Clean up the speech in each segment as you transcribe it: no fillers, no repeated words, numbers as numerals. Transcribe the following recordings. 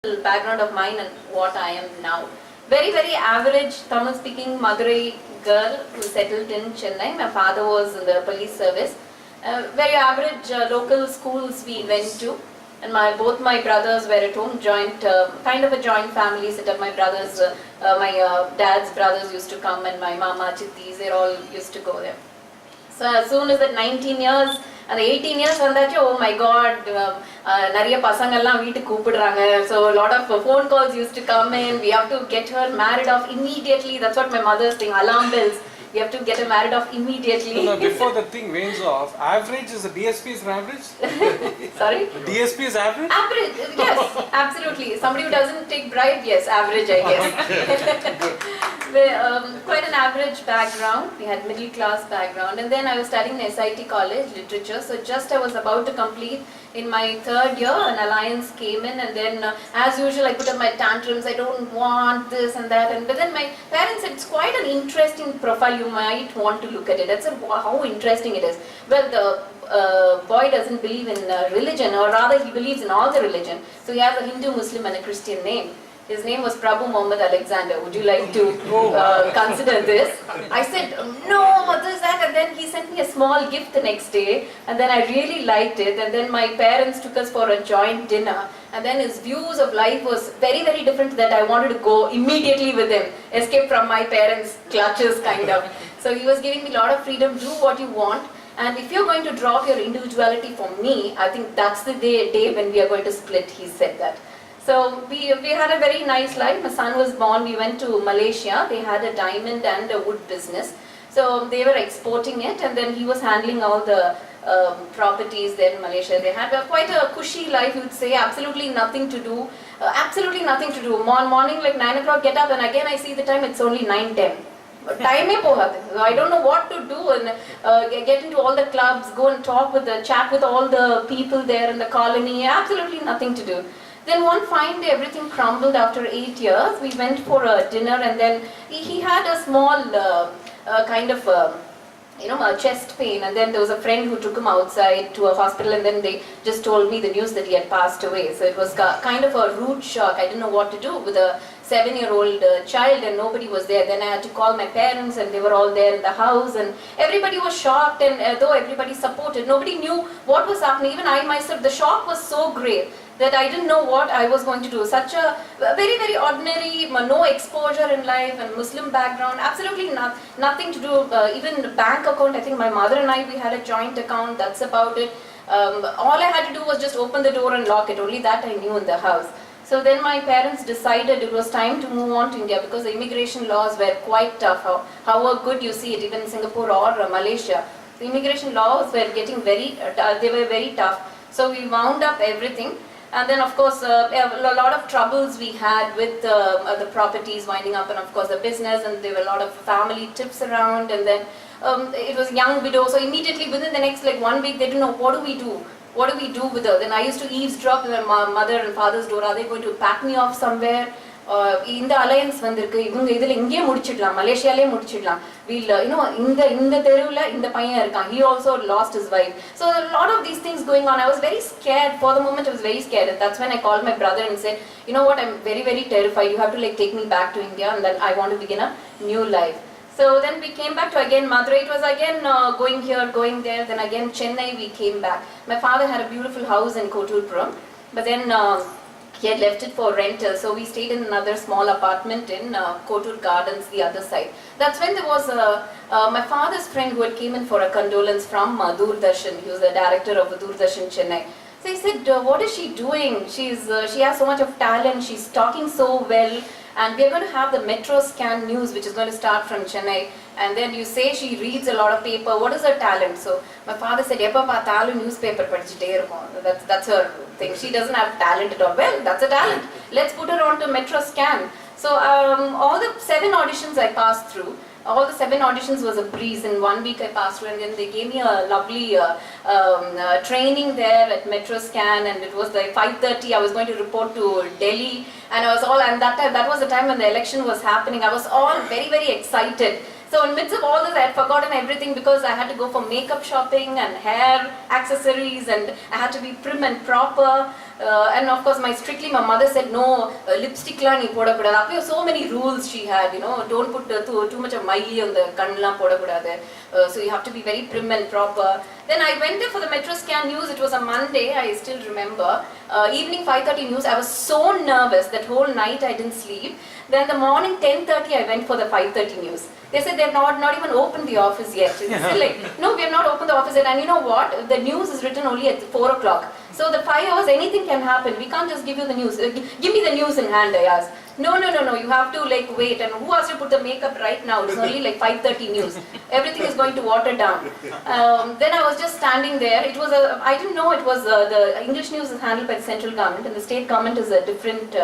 background of mine and what I am now. Very, very average Tamil speaking Madurai girl who settled in Chennai. My father was in the police service. Very average local schools we went to. And both my brothers were at home, kind of a joint family set up. My brothers, my dad's brothers used to come, and my mama, chittis, they all used to go there. So as soon as that 19 years, and 18 years vandachu, oh my god, nariya pasangallam veetu koopidranga. So a lot of phone calls used to come in. We have to get her married off immediately. That's what my mother's thing, alarm bells. You have to get her married off immediately. No, before the thing wanes off, average is the DSP is average? Sorry? The DSP is average? Average, yes, absolutely. Somebody who doesn't take bribe, yes, average, I guess. Quite an average background. We had middle class background, and then I was studying in SIT college, literature. So just I was about to complete in my third year, an alliance came in, and then as usual I put up my tantrums. I don't want this and that, but then my parents said it's quite an interesting profile. You might want to look at it. I said, wow, how interesting it is. Well, the boy doesn't believe in religion, or rather he believes in all the religion. So he has a Hindu, Muslim and a Christian name. His name was Prabhu Muhammad Alexander. Would you like to consider this? I said, no, what is that? And then he sent me a small gift the next day, and then I really liked it. And then my parents took us for a joint dinner, and then his views of life was very, very different, that I wanted to go immediately with him, escape from my parents' clutches kind of. So he was giving me a lot of freedom, do what you want. And if you're going to drop your individuality for me, I think that's the day when we are going to split, he said that. So we had a very nice life. My son was born, we went to Malaysia. They had a diamond and a wood business. So they were exporting it, and then he was handling all the properties there in Malaysia. They had quite a cushy life, you would say, absolutely nothing to do. Absolutely nothing to do. Morning like 9 o'clock, get up, and again I see the time, it's only 9:10. Time I don't know what to do, and get into all the clubs, go and chat with all the people there in the colony. Absolutely nothing to do. Then one fine day, everything crumbled after 8 years. We went for a dinner, and then he had a small kind of a chest pain, and then there was a friend who took him outside to a hospital, and then they just told me the news that he had passed away. So it was kind of a rude shock. I didn't know what to do with a 7-year-old child, and nobody was there. Then I had to call my parents, and they were all there in the house, and everybody was shocked, and though everybody supported, nobody knew what was happening. Even I myself, the shock was so great that I didn't know what I was going to do. Such a very, very ordinary, no exposure in life, and Muslim background, absolutely nothing to do. Even the bank account, I think my mother and I, we had a joint account, that's about it. All I had to do was just open the door and lock it, only that I knew in the house. So then my parents decided it was time to move on to India, because the immigration laws were quite tough. However good you see it, even in Singapore or Malaysia, the immigration laws were getting they were very tough. So we wound up everything. And then of course a lot of troubles we had with the properties winding up, and of course the business, and there were a lot of family tips around, and then it was young widow. So immediately within the next 1 week, they didn't know what do we do. What do we do with her? Then I used to eavesdrop in my mother and father's door. Are they going to pack me off somewhere? இந்த alliance வந்திருக்கு, இவங்க இதில் இங்கேயே முடிச்சிடலாம், மலேசியாலே முடிச்சிடலாம், wheel இந்த தெருவில் இந்த பையன் இருக்கான், he also lost his wife. So a lot of these things going on. I was very scared. For the moment I was very scared, and that's when I called my brother and said, you know what, I'm very, very terrified. You have to take me back to India, and then I want to begin a new life. So then we came back to again Madurai. It was again going here, going there. Then again Chennai we came back. My father had a beautiful house in Kottuppuram, but then he had left it for rental, so we stayed in another small apartment in Kotur Gardens, the other side. That's when there was my father's friend who had came in for a condolence from Doordarshan. He was the director of Doordarshan Chennai. So he said, what is she doing? She has so much of talent, she's talking so well, and we are going to have the Metro Scan news, which is going to start from Chennai. And then you say she reads a lot of paper. What is her talent? So my father said, "Eppa paathalu newspaper padichite irukom." That's her thing. She doesn't have talent at all. Well, that's a talent. Let's put her on to Metro Scan. So all the 7 auditions I passed through. All the 7 auditions was a breeze. In 1 week I passed through, and then they gave me a lovely training there at Metro Scan, and it was 5:30. I was going to report to Delhi, and that was the time when the election was happening. I was all very, very excited. So in midst of all this, I had forgotten everything, because I had to go for makeup shopping and hair accessories, and I had to be prim and proper. And of course, strictly my mother said no, lipstick la nee poda kudadu. So many rules she had, don't put too much of maili on the kannla poda kudadu. So you have to be very prim and proper. Then I went there for the Metro Scan news. It was a Monday, I still remember. Evening 5:30 news. I was so nervous that whole night I didn't sleep. Then the morning 10:30 I went for the 5:30 news. They said they've not even opened the office yet. It's still like, no, we have not opened the office yet. And you know what? The news is written only at 4 o'clock. So the 5 hours, anything can happen. We can't just give you the news. Give me the news in hand, I asked. No. You have to wait. And who has to put the makeup right now? It's only 5:30 news. Everything is going to water down. Then I was just standing there. It was I didn't know it was the English news is handled by the central government, and the state government is a different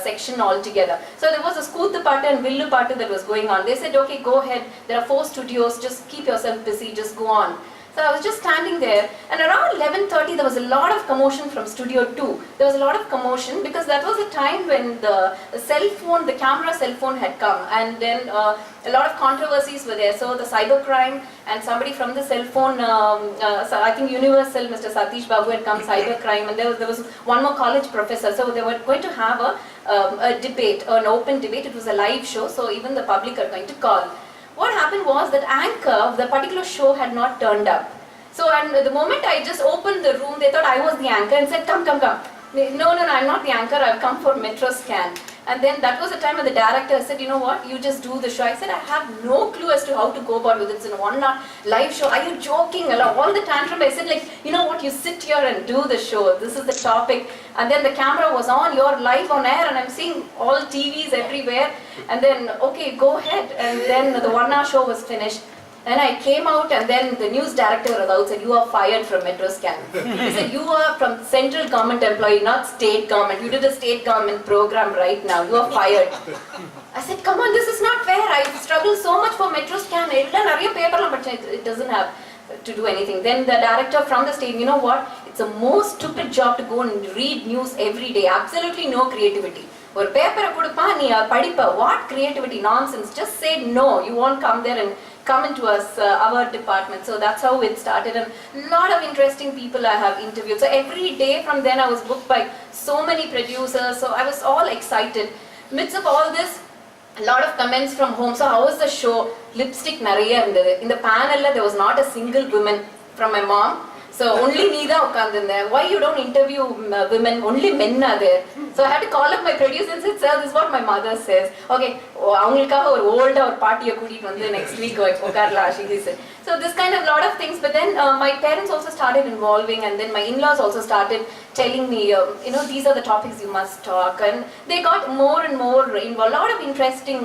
section altogether. So there was a Skoothu Paatu and Villu Paatu that was going on. They said, okay, go ahead. There are 4 studios. Just keep yourself busy. Just go on. So I was just standing there, and around 11:30 there was a lot of commotion from Studio 2. There was a lot of commotion because that was a time when the camera cell phone had come, and then a lot of controversies were there. So the cybercrime and somebody from the cell phone, so I think Universal, Mr. Satish Babu had come, cybercrime, and there was one more college professor. So they were going to have a debate, an open debate. It was a live show, so even the public are going to call. What happened was that anchor of the particular show had not turned up. So, and the moment I just opened the room, they thought I was the anchor and said, come. No, I'm not the anchor, I've come for Metro Scan. And then that was the time when the director said, you know what, you just do the show. I said, I have no clue as to how to go about it. It's in a 1 hour live show. Are you joking? All the tantrum, I said you know what, you sit here and do the show. This is the topic. And then the camera was on, you're live on air, and I'm seeing all TVs everywhere. And then, okay, go ahead. And then the 1 hour show was finished. And I came out, and then the news director said, you are fired from Metro Scan. He said, you are from central government employee, not state government. You did a state government program right now. You are fired. I said, come on, this is not fair. I struggled so much for Metro Scan. It doesn't have to do anything. Then the director from the state, you know what? It's a most stupid job to go and read news every day. Absolutely no creativity. ஒரு பேப்பரை கொடுப்பா நீ படிப்ப, what creativity, nonsense, just say no, you want come there and come into our department. So that's how it started, and a lot of interesting people I have interviewed. So every day from then I was booked by so many producers, so I was all excited. Midst of all this, a lot of comments from home. So how was the show? Lipstick nariya irundhathu. In the panel there was not a single woman from my mom. So only me da ukandindha. Why you don't interview women? Only men are there. So I had to call up my producer and said, sir, this is what my mother says. Okay, avungalukkaga or old or party kootittu vandu next week ukarla, she said. So this kind of lot of things. But then my parents also started involving, and then my in-laws also started telling me, these are the topics you must talk. And they got more and more involved. A lot of interesting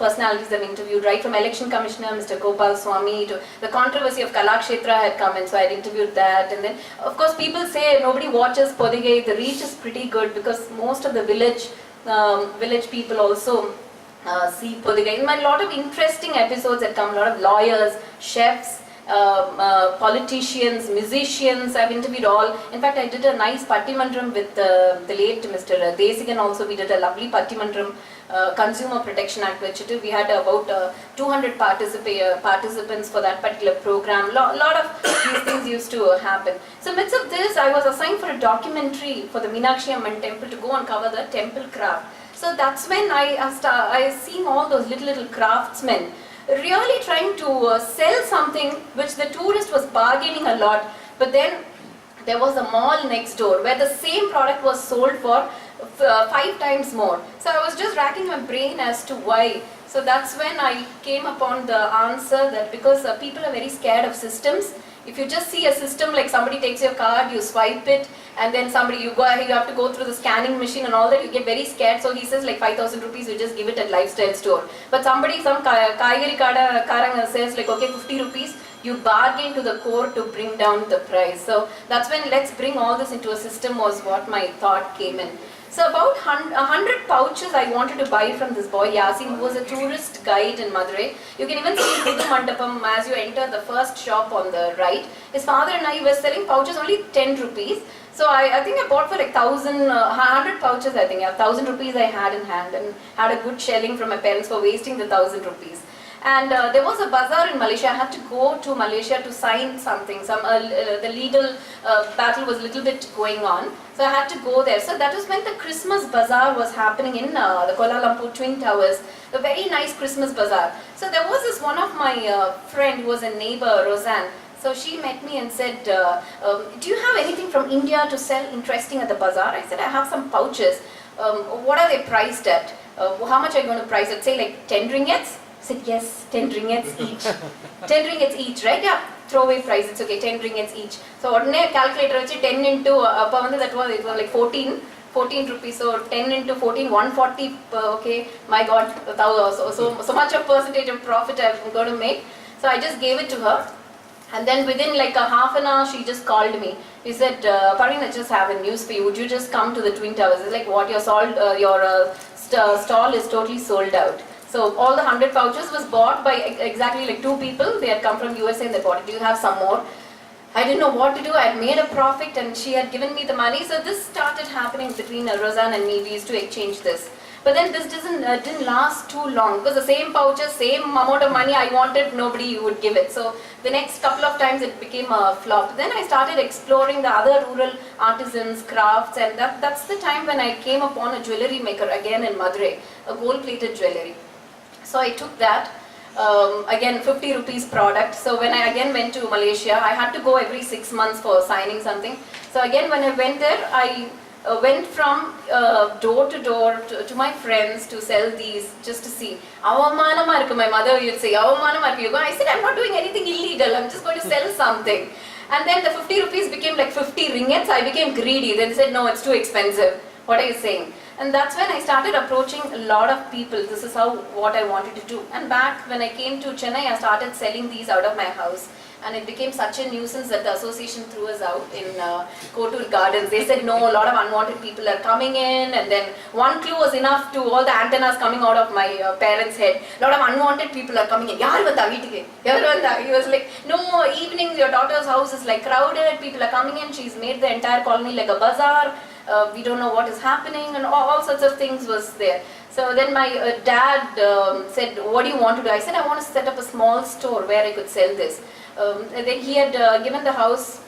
personalities I've interviewed, right from Election Commissioner Mr. Gopal Swami to the controversy of Kalakshetra had come in, so I had interviewed that. And then of course people say nobody watches Podigai. The reach is pretty good because most of the village people also see Podigai. A lot of interesting episodes had come, a lot of lawyers, chefs, politicians, musicians. I've interviewed all. In fact, I did a nice Pattimandram with the late Mr. Desigan also. We did a lovely Pattimandram, Consumer Protection Act, which we had about 200 participants for that particular program. Lot of these things used to happen. So midst of this, I was assigned for a documentary for the Meenakshi Amman temple to go and cover the temple craft. So that's when I seen all those little craftsmen really trying to sell something which the tourist was bargaining a lot. But then there was a mall next door where the same product was sold for 5 times more. So I was just racking my brain as to why. So that's when I came upon the answer that because people are very scared of systems. If you just see a system like somebody takes your card, you swipe it, and then you have to go through the scanning machine and all that, you get very scared. So he says 5,000 rupees, you just give it at lifestyle store. But some kaigari karanga says okay, 50 rupees, you bargain to the core to bring down the price. So that's when let's bring all this into a system was what my thought came in. So about 100 pouches I wanted to buy from this boy Yasin, who was a tourist guide in Madurai. You can even see Buddha Mandapam as you enter the first shop on the right. His father and I were selling pouches only 10 rupees. So I think I bought for 100 pouches, I think. 1,000 rupees I had in hand and had a good shelling from my parents for wasting the 1,000 rupees. And there was a bazaar in Malaysia. I had to go to Malaysia to sign something. The legal battle was a little bit going on. So I had to go there. So that was when the Christmas bazaar was happening in the Kuala Lumpur Twin Towers. A very nice Christmas bazaar. So there was this one of my friend who was a neighbor, Roseanne. So she met me and said, do you have anything from India to sell interesting at the bazaar? I said, I have some pouches. What are they priced at? How much are you going to price it? Say like 10 ringgits? I said, yes, 10 ringgits each. 10 ringgits each, right? Yeah, throwaway price, it's okay, 10 ringgits each. So what calculator, 10 into, it was like 14 rupees, so 10 into 14, 140, okay, my God, so much of percentage of profit I'm going to make. So I just gave it to her. And then within like a half an hour, she just called me. She said, Parveen, I just have a news for you. Would you just come to the Twin Towers? It's like, what, your stall is totally sold out. So all the 100 pouches was bought by exactly like 2 people. They had come from USA and they bought it. Do you have some more? I didn't know what to do. I had made a profit and she had given me the money. So this started happening between Roseanne and me. We used to exchange this. But then this didn't last too long because the same pouches, same amount of money I wanted, nobody would give it. So the next couple of times it became a flop. Then I started exploring the other rural artisans, crafts, and that's the time when I came upon a jewellery maker again in Madurai, a gold-plated jewellery. So I took that, again 50 rupees product. So when I again went to Malaysia, I had to go every 6 months for signing something. So again when I went there, I went from door to door to my friends to sell these just to see. Avamanama irukku, my mother would say, Avamanama irukku. I said, I'm not doing anything illegal, I'm just going to sell something. And then the 50 rupees became like 50 ringgits. I became greedy. Then they said, no, it's too expensive. What are you saying? And that's when I started approaching a lot of people. This is what I wanted to do. And back when I came to Chennai, I started selling these out of my house. And it became such a nuisance that the association threw us out in Kotur Gardens. They said, no, a lot of unwanted people are coming in. And then one clue was enough to all the antennas coming out of my parents' head. A lot of unwanted people are coming in. Yaar vanda veetuke? Yaar vanda? He was like, no, evening your daughter's house is like crowded. People are coming in. She's made the entire colony like a bazaar. We don't know what is happening, and all sorts of things was there. So then my dad said, what do you want to do? I said, I want to set up a small store where I could sell this. And then he had given the house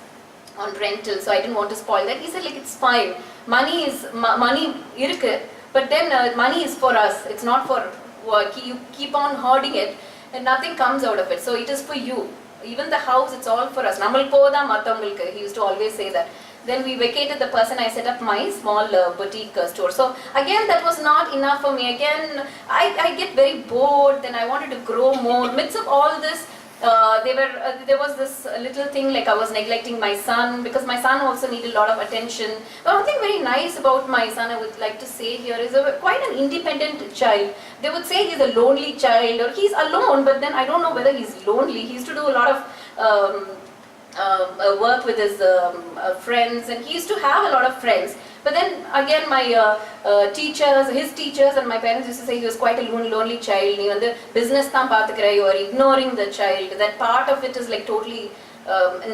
on rental, so I didn't want to spoil that. He said, like, it's fine. Money irukku, but then money is for us. It's not for work. You keep on hoarding it, and nothing comes out of it. So it is for you. Even the house, it's all for us. Namal poda mattangalku. He used to always say that. Then we vacated the person. I set up my small boutique store. So again, that was not enough for me. Again, I get very bored. Then I wanted to grow more. Midst of all this, there was this little thing like I was neglecting my son because my son also needed a lot of attention. But one thing very nice about my son I would like to say here is quite an independent child. They would say he's a lonely child or he's alone, but then I don't know whether he's lonely. He used to do a lot of work with his friends, and he used to have a lot of friends. But then again my his teachers and my parents used to say he was quite a lonely child. Even the business thaan paathukra, you are ignoring the child. That part of it is like totally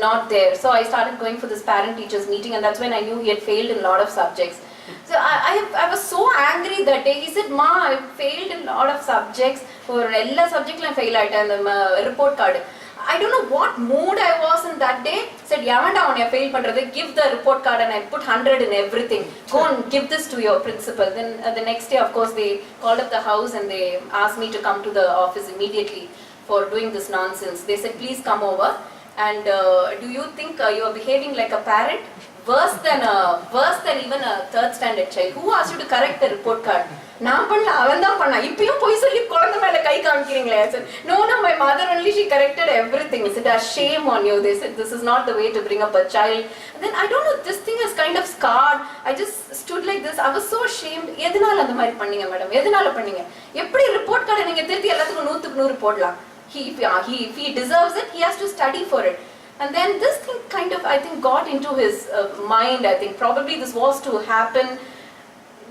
not there. So I started going for this parent teachers meeting, and that's when I knew he had failed in a lot of subjects. So I was so angry that day. He said, Ma, I failed in a lot of subjects. For ella subject I fail at and report card. I don't know what mood I was in that day. Said, Yamanda on your fail pandrathu, give the report card, and I put 100 in everything. Go and give this to your principal. Then the next day, of course, they called up the house and they asked me to come to the office immediately for doing this nonsense. They said, please come over. And do you think you are behaving like a parent? Worse than even a 3rd standard child. Who asked you to correct the report card? நான் பண்ணல, அவன் தான் பண்ணா. இப்பயும் போய் சொல்லி குழந்தை மேல கை காமிக்கிறீங்களே. I said, no, my mother only, she corrected everything. I said, shame on you. They said, this is not the way to bring up a child. And then I don't know, this thing is kind of scarred. I just stood like this. I was so ashamed. எதனால அந்த மாதிரி பண்ணீங்க madam? எதனால பண்ணீங்க? எப்படி report கார்டை நீங்க திருத்தி எல்லாத்துக்கும் 100க்கு 100 போடலாம்? If he deserves it, he has to study for it. And then this thing kind of, I think, got into his mind. I think probably this was to happen.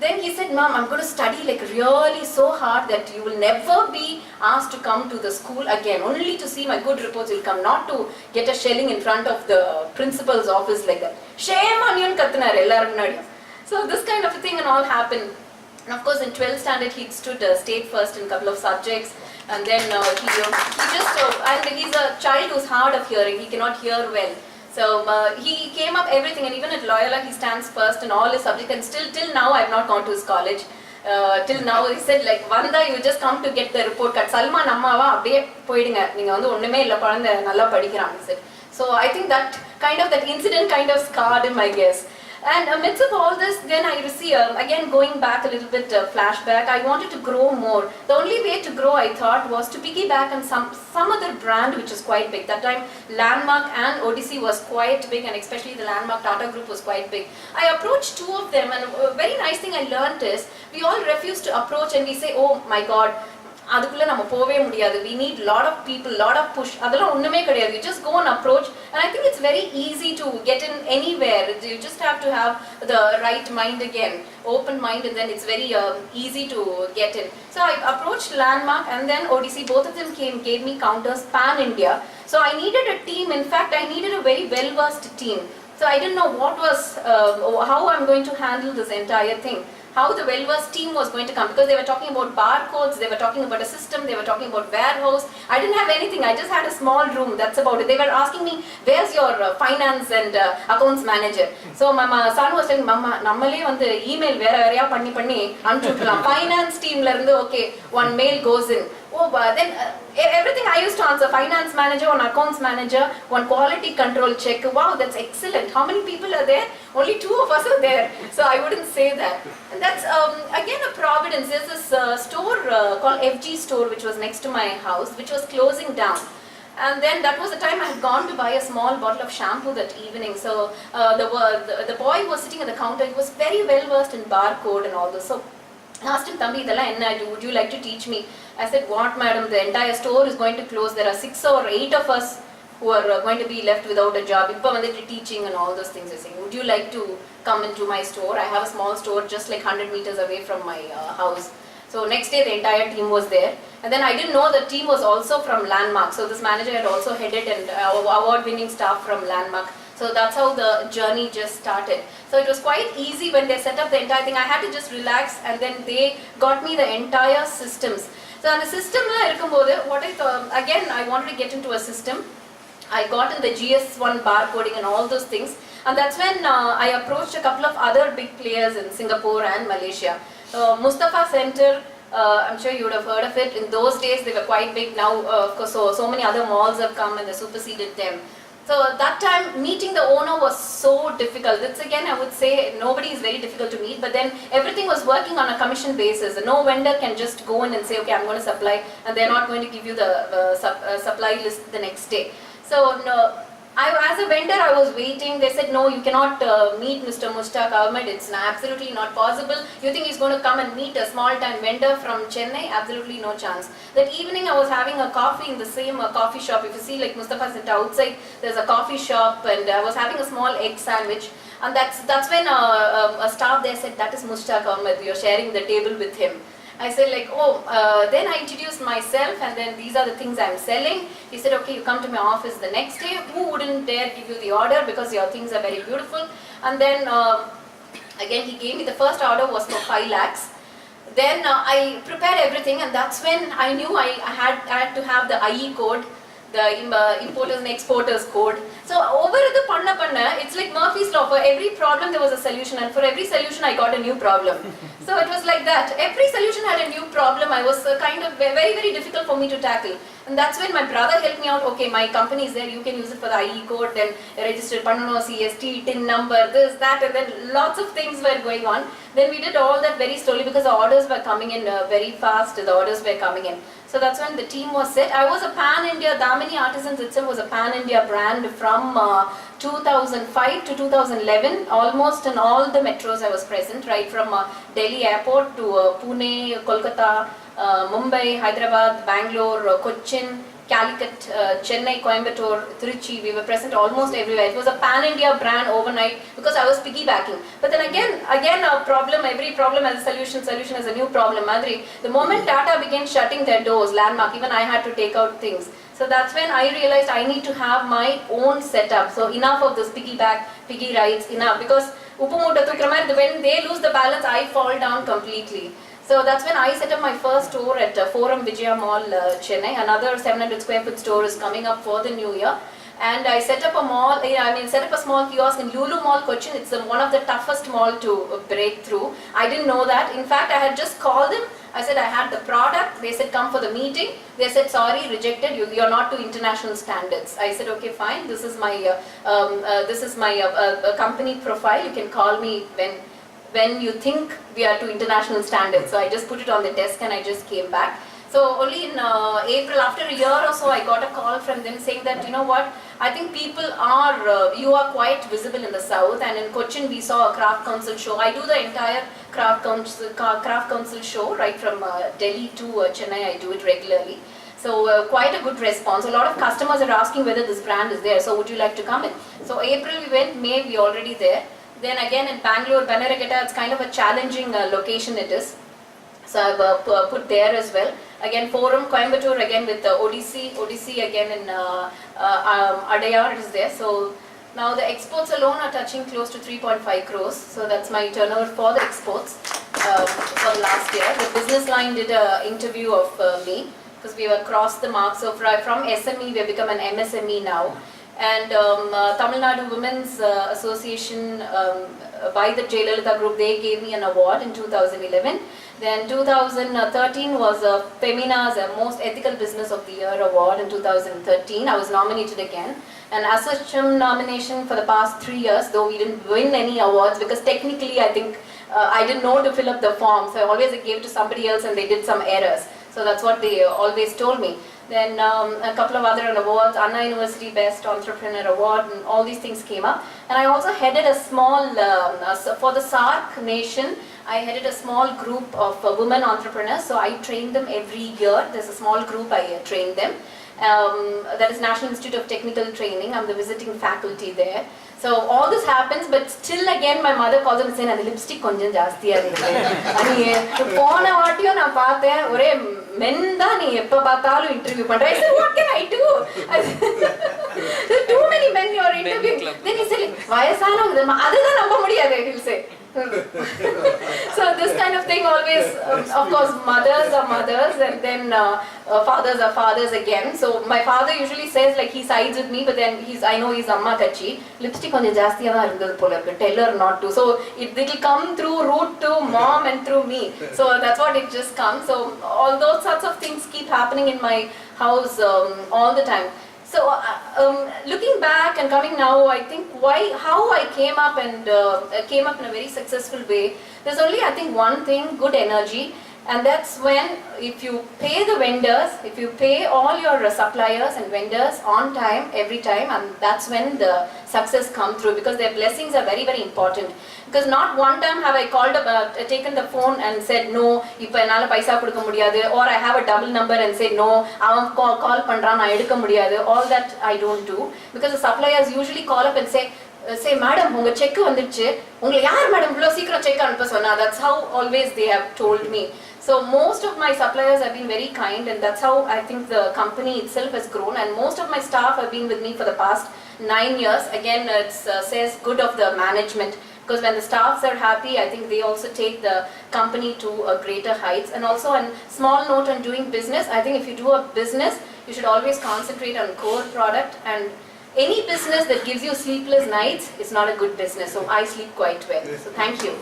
Then he said, Mom, I'm going to study like really so hard that you will never be asked to come to the school again. Only to see my good reports will come, not to get a shelling in front of the principal's office like that. Shame on you, kattunar ellarum munadiyum. So this kind of a thing and all happened. And of course, in 12th standard, he stood state first in a couple of subjects. And then he just, and he's a child who's hard of hearing. He cannot hear well. So he came up everything, and even at Loyola, he stands first in all his subjects. And still, till now, I have not gone to his college. Till now, he said, like, Vanda, you just come to get the report card. Salman, Ammava, abdiye poidinga. Neenga vandu onnume illa kolanda nalla padikran, he said. So I think that that incident kind of scarred him, I guess. And amidst of all this, then I received, again going back a little bit flashback, I wanted to grow more. The only way to grow, I thought, was to piggyback on some other brand which is quite big. That time, Landmark and Odyssey was quite big, and especially the Landmark Tata Group was quite big. I approached two of them, and a very nice thing I learned is, we all refuse to approach and we say, oh my God, அதுக்குள்ள நம்ம போவே முடியாது, we need lot of people, lot of push, அதெல்லாம் ஒண்ணுமே கிடையாது. You just go and approach, and I think it's very easy to get in anywhere. You just have to have the right mind again, open mind, and then it's very easy to get in. So I approached Landmark and then Odyssey. Both of them gave me counters pan India. So I needed a team. In fact, I needed a very well versed team. So I didn't know what was how I'm going to handle this entire thing, how the well-versed team was going to come, because they were talking about barcodes, they were talking about a system, they were talking about warehouse. I didn't have anything. I just had a small room, that's about it. They were asking me, where's your finance and accounts manager? So my son was telling, mama, nammale vandu email vera veraya panni anuputtalam. Finance team la irundhu, okay, one mail goes in. Oh, but then everything I used to answer, finance manager, one accounts manager, one quality control check. Wow, that's excellent. How many people are there? Only 2 of us are there. So I wouldn't say that. And that's again a providence. There's this store called FG store which was next to my house, which was closing down. And then that was the time I had gone to buy a small bottle of shampoo that evening. So the boy who was sitting at the counter, he was very well versed in barcode and all this. So I asked him, Thambi, idella enna, would you like to teach me? I said, what madam, the entire store is going to close. There are 6 or 8 of us who are going to be left without a job. Ippa vandu teaching and all those things. I saying, would you like to come into my store? I have a small store just like 100 meters away from my house. So next day the entire team was there. And then I didn't know the team was also from Landmark. So this manager had also headed and award-winning staff from Landmark. So that's how the journey just started. So it was quite easy when they set up the entire thing. I had to just relax, and then they got me the entire systems. So on the system la irukumbodhu, what I thought, again I wanted to get into a system. I got in the GS1 barcoding and all those things. And that's when I approached a couple of other big players in Singapore and Malaysia. Mustafa Center, I'm sure you would have heard of it. In those days they were quite big. Now of course so many other malls have come and they superseded them. So that time meeting the owner was so difficult. That's again I would say nobody is very difficult to meet, but then everything was working on a commission basis. No vendor can just go in and say, okay, I'm going to supply, and they're not going to give you the supply list the next day. So no, as a vendor, I was waiting. They said, no, you cannot meet Mr. Mushtaq Ahmed. It's absolutely not possible. You think he's going to come and meet a small-time vendor from Chennai? Absolutely no chance. That evening, I was having a coffee in the same coffee shop. If you see, like Mustafa Center outside, there's a coffee shop, and I was having a small egg sandwich. And that's when a staff there said, that is Mushtaq Ahmed. You're sharing the table with him. I said like, then I introduced myself, and then these are the things I'm selling. He said, okay, you come to my office the next day. Who wouldn't dare give you the order because your things are very beautiful? And then again he gave me the first order was for 5 lakhs. Then I prepared everything, and that's when I knew I had to have the IE code, the importers and exporters code. So over the panna, it's like Murphy's law. For every problem there was a solution, and for every solution I got a new problem. So it was like that. Every solution had a new problem. I was kind of very, very difficult for me to tackle. And that's when my brother helped me out. Okay, my company is there, you can use it for the IE code, then registered Pannano, CST, TIN number, this, that, and then lots of things were going on. Then we did all that very slowly because the orders were coming in very fast. The orders were coming in. So that's when the team was set. I was a pan-India, Damini Artisans itself was a pan-India brand from 2005 to 2011. Almost in all the metros I was present, right from Delhi airport to Pune, Kolkata, Mumbai, Hyderabad, Bangalore, Cochin, Calicut, Chennai, Coimbatore, Trichy. We were present almost everywhere. It was a pan-India brand overnight because I was piggybacking. But then again a problem, every problem has a solution, solution has a new problem. Madri, the moment Tata began shutting their doors, Landmark, even I had to take out things. So that's when I realized I need to have my own setup. So enough of this piggy rides, enough. Because Upu moota thukra mari, when they lose the balance, I fall down completely. So that's when I set up my first store at Forum Vijaya Mall, Chennai. Another 700 square foot store is coming up for the new year. And I set up a mall, set up a small kiosk in Lulu Mall, Cochin. It's one of the toughest mall to break through. I didn't know that. In fact, I had just called them. I said I had the product. They said come for the meeting. They said sorry, rejected. You're not to international standards. I said okay, fine. This is my company profile. You can call me when you think we are to international standards. So I just put it on the desk and I just came back. So only in April, after a year or so, I got a call from them saying that, you know what, I think people are, you are quite visible in the south, and in Cochin we saw a craft council show. I do the entire craft council show, right from Delhi to Chennai. I do it regularly. So quite a good response. A lot of customers are asking whether this brand is there, so would you like to come in? So April we went, May we already there. Then again in Bangalore, Banneraghatta, it's kind of a challenging location it is. So I've put there as well. Again Forum, Coimbatore again with Odyssey again in Adayar is there. So now the exports alone are touching close to 3.5 crores. So that's my turnover for the exports for last year. The business line did an interview of me because we have crossed the mark. So from SME we have become an MSME now. And Tamil Nadu Women's Association by the Jayalalitha Group, they gave me an award in 2011. Then 2013 was Femina's Most Ethical Business of the Year award in 2013. I was nominated again. And Association nomination for the past 3 years, though we didn't win any awards because technically I think I didn't know to fill up the form. So I always gave it to somebody else and they did some errors. So that's what they always told me. Then a couple of other awards, Anna University Best Entrepreneur Award, and all these things came up. And I also headed a small, for the SAARC nation, I headed a small group of women entrepreneurs. So I trained them every year. There's a small group, I trained them. That is National Institute of Technical Training. I'm the visiting faculty there. So all this happens, but still again my mother calls me and says, "The lipstick konjam jastiya irukku." Ani pona vaatiyum na paathen ore men da nee eppa paathalu interview pandra. I said, "What can I do?" There are too many men you are interviewing. Then he said, "Vayasana adha namba mudiyadhu," he'll say. So this kind of thing always, of course, mothers are mothers, and then fathers are fathers again. So my father usually says like he sides with me, but then I know he's amma kachi. Lipstick konja jastiya da irundhathu pola irukku. Tell her not to. So it'll come through root to mom and through me. So that's what it just comes. So all those sorts of things keep happening in my house all the time. So looking back and coming now, I think how I came up and came up in a very successful way. There's only I think one thing, good energy, and that's when if you pay the vendors, if you pay all your suppliers and vendors on time, every time, and that's when the success come through, because their blessings are very, very important. Because not one time have I called taken the phone and said no, ipo enala paisa kudukka mudiyadhu, or I have a double number and say no, avan call pandran na edukka mudiyadhu. All that I don't do, because the suppliers usually call up and say madam unga check vandiruchu, ungala yaar madam ivlo seekram check anupa sonna. That's how always they have told me. So most of my suppliers have been very kind, and that's how I think the company itself has grown, and most of my staff have been with me for the past 9 years. Again, it says good of the management, because when the staffs are happy, I think they also take the company to greater heights. And also a small note on doing business, I think if you do a business, you should always concentrate on core product, and any business that gives you sleepless nights is not a good business. So I sleep quite well. So thank you.